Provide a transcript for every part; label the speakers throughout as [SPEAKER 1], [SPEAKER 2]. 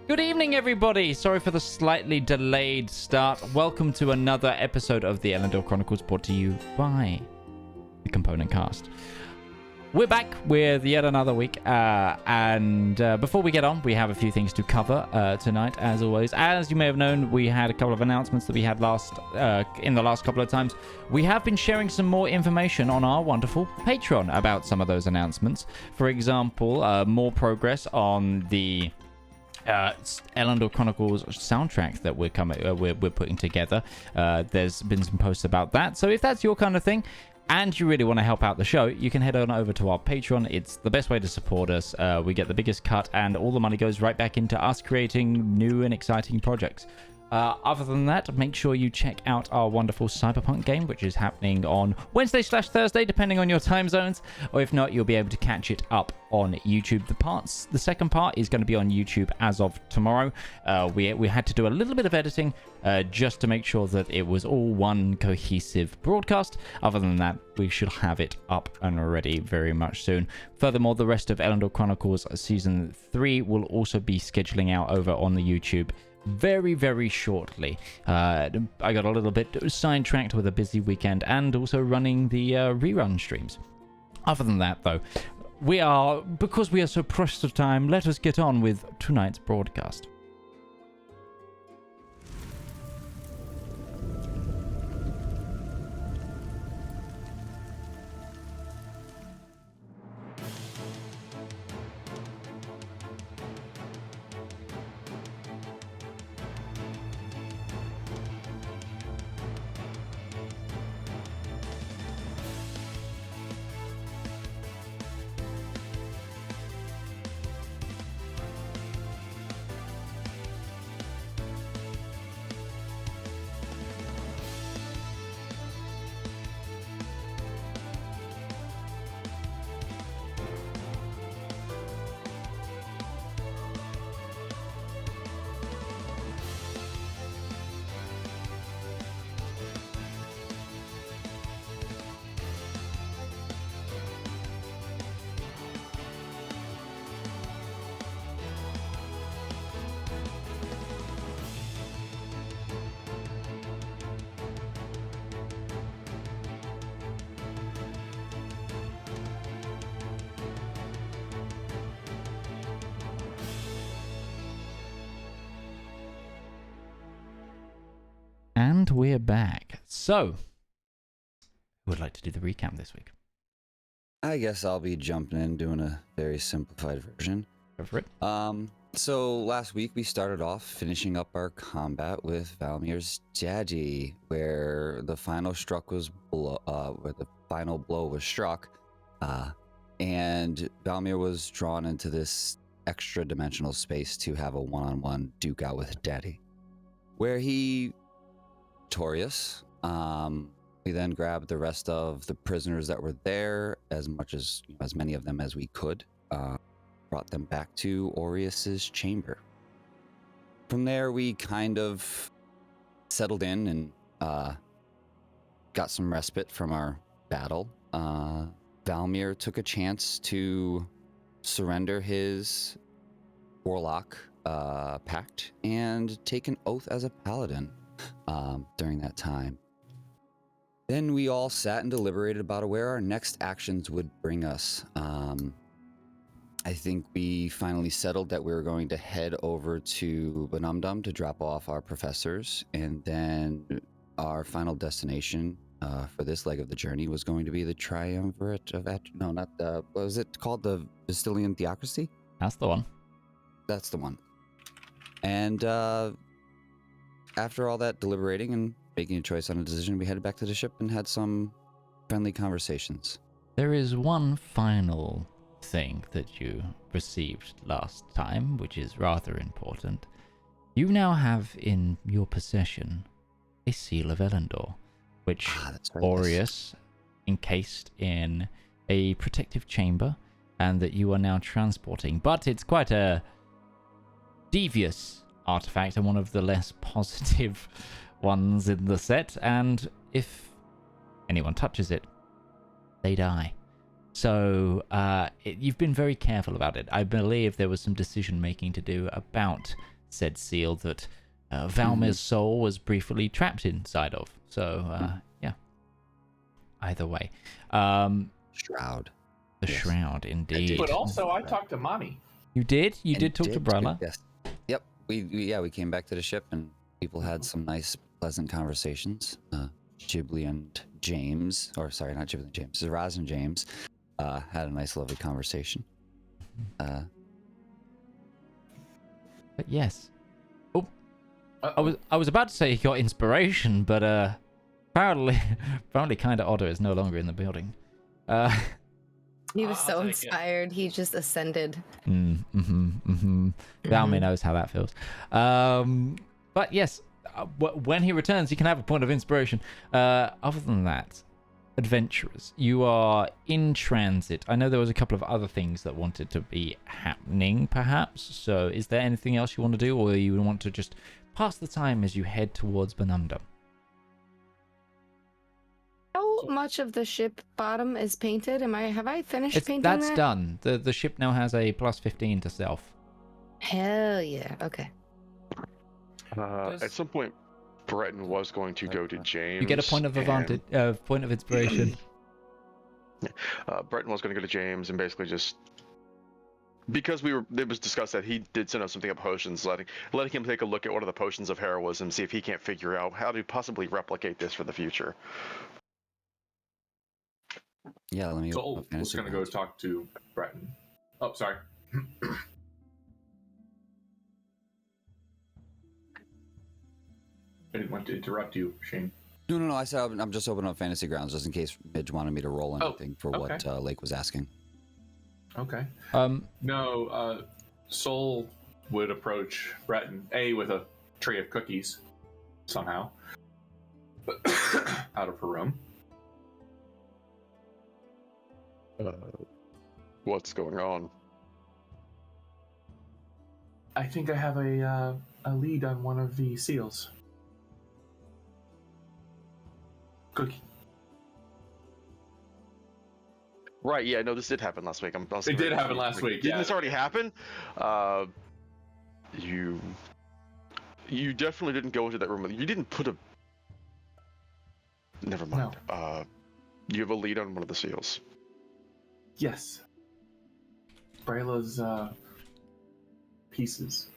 [SPEAKER 1] Good evening, everybody. Sorry for the slightly delayed start. Welcome to another episode of the Elendor Chronicles, brought to you by the Component Cast. We're back with yet another week, and before we get on, we have a few things to cover tonight, as always. As you may have known, we had a couple of announcements that we had in the last couple of times. We have been sharing some more information on our wonderful Patreon about some of those announcements. For example, more progress on the Elendor Chronicles soundtrack that we're putting together. There's been some posts about that, so if that's your kind of thing and you really want to help out the show, you can head on over to our Patreon. It's the best way to support us. We get the biggest cut, and all the money goes right back into us creating new and exciting projects. Other than that, make sure you check out our wonderful Cyberpunk game, which is happening on Wednesday/Thursday, depending on your time zones. Or if not, you'll be able to catch it up on YouTube. The second part is going to be on YouTube as of tomorrow. We had to do a little bit of editing just to make sure that it was all one cohesive broadcast. Other than that, we should have it up and ready very much soon. Furthermore, the rest of Elendor Chronicles Season 3 will also be scheduling out over on the YouTube very, very shortly. I got a little bit sidetracked with a busy weekend and also running the rerun streams. Other than that, though, because we are so pressed for time, let us get on with tonight's broadcast. And we're back. So, who would like to do the recap this week?
[SPEAKER 2] I guess I'll be jumping in, doing a very simplified version.
[SPEAKER 1] Go for it.
[SPEAKER 2] So last week we started off finishing up our combat with Valmir's daddy, where the final blow was struck, and Valmir was drawn into this extra dimensional space to have a one-on-one duke out with daddy, where he victorious. We then grabbed the rest of the prisoners that were there, as many of them as we could, brought them back to Aureus's chamber. From there, we kind of settled in and got some respite from our battle. Valmir took a chance to surrender his warlock pact and take an oath as a paladin during that time. Then we all sat and deliberated about where our next actions would bring us. I think we finally settled that we were going to head over to Benumdum to drop off our professors, and then our final destination for this leg of the journey was going to be the Triumvirate of what was it called? The Vestilian Theocracy?
[SPEAKER 1] That's the one.
[SPEAKER 2] That's the one. And after all that deliberating and making a choice on a decision, we headed back to the ship and had some friendly conversations.
[SPEAKER 1] There is one final thing that you received last time, which is rather important. You now have in your possession a Seal of Elendor, which Aureus encased in a protective chamber, and that you are now transporting. But it's quite a devious artifact and one of the less positive ones in the set, and if anyone touches it, they die. So you've been very careful about it. I believe there was some decision making to do about said seal that Valmir's soul was briefly trapped inside of. So, yeah. Either way.
[SPEAKER 2] Shroud.
[SPEAKER 1] The shroud, indeed.
[SPEAKER 3] But also, I talked to Mommy.
[SPEAKER 1] You did? You did talk to Brella?
[SPEAKER 2] Yes. Yep. We came back to the ship and people had some nice, pleasant conversations. Ghibli and James, or sorry, not Ghibli and James, Zaraz and James had a nice, lovely conversation.
[SPEAKER 1] But yes. Oh, I was about to say he got inspiration, but apparently kind of Otter is no longer in the building.
[SPEAKER 4] He was so inspired, he just ascended.
[SPEAKER 1] Valmy knows how that feels. But yes, when he returns, he can have a point of inspiration. Other than that, adventurers, you are in transit. I know there was a couple of other things that wanted to be happening, perhaps. So is there anything else you want to do, or you want to just pass the time as you head towards Benunda?
[SPEAKER 4] How much of the ship bottom is painted? Have I finished painting
[SPEAKER 1] That's
[SPEAKER 4] that?
[SPEAKER 1] done. The ship now has a +15 to stealth.
[SPEAKER 4] Hell yeah. Okay.
[SPEAKER 5] At some point, Breton was going to go to James.
[SPEAKER 1] You get a point of advantage, point of inspiration.
[SPEAKER 5] Breton was going to go to James and basically just because it was discussed that he did send us something of potions, letting him take a look at one of the potions of heroism, see if he can't figure out how to possibly replicate this for the future.
[SPEAKER 2] Yeah, let me.
[SPEAKER 3] So I was going to go talk to Breton. Oh, sorry. I didn't want to interrupt you, Shane.
[SPEAKER 2] No. I said I'm just opening up fantasy grounds just in case Midge wanted me to roll anything for what Lake was asking.
[SPEAKER 3] Okay. No, Soul would approach Breton, with a tray of cookies, somehow, out of her room.
[SPEAKER 5] What's going on?
[SPEAKER 3] I think I have a lead on one of the seals. Cookie.
[SPEAKER 5] Right, yeah, no, this did happen last week.
[SPEAKER 3] It did happen last week,
[SPEAKER 5] Didn't this already happen? You definitely didn't go into that room. You didn't put a... Never mind.
[SPEAKER 3] No.
[SPEAKER 5] You have a lead on one of the seals.
[SPEAKER 3] Yes. Brayla's pieces.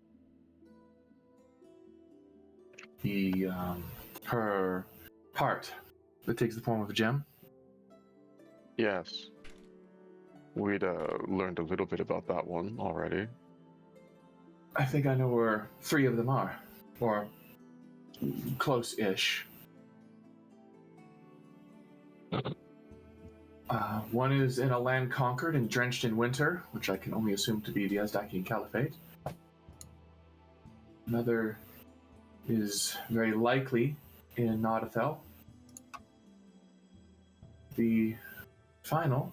[SPEAKER 3] Her heart that takes the form of a gem.
[SPEAKER 5] Yes. We'd learned a little bit about that one already.
[SPEAKER 3] I think I know where 3 of them are, or close-ish. One is in a land conquered and drenched in winter, which I can only assume to be the Azdakian Caliphate. Another is very likely in Nautifel. The final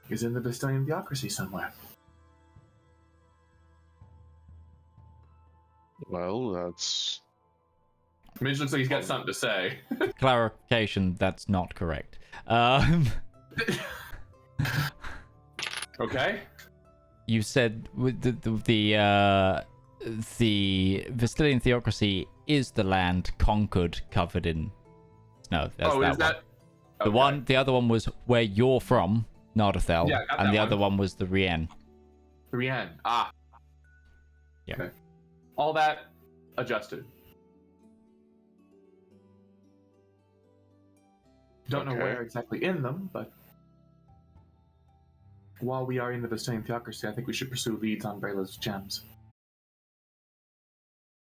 [SPEAKER 3] is in the Wystongjir theocracy somewhere.
[SPEAKER 5] Well, that's...
[SPEAKER 3] Midge looks like he's got something to say.
[SPEAKER 1] Clarification, that's not correct.
[SPEAKER 3] Okay.
[SPEAKER 1] You said with the Vestalian theocracy is the land conquered, covered in snow. That's
[SPEAKER 3] is that? Okay.
[SPEAKER 1] The other one was where you're from, Nardathel, and the other one was the Rien.
[SPEAKER 3] Rien. Ah.
[SPEAKER 1] Yeah.
[SPEAKER 3] Okay. All that adjusted. Don't know where exactly in them, but while we are in the Vestalian theocracy, I think we should pursue leads on Brayla's gems.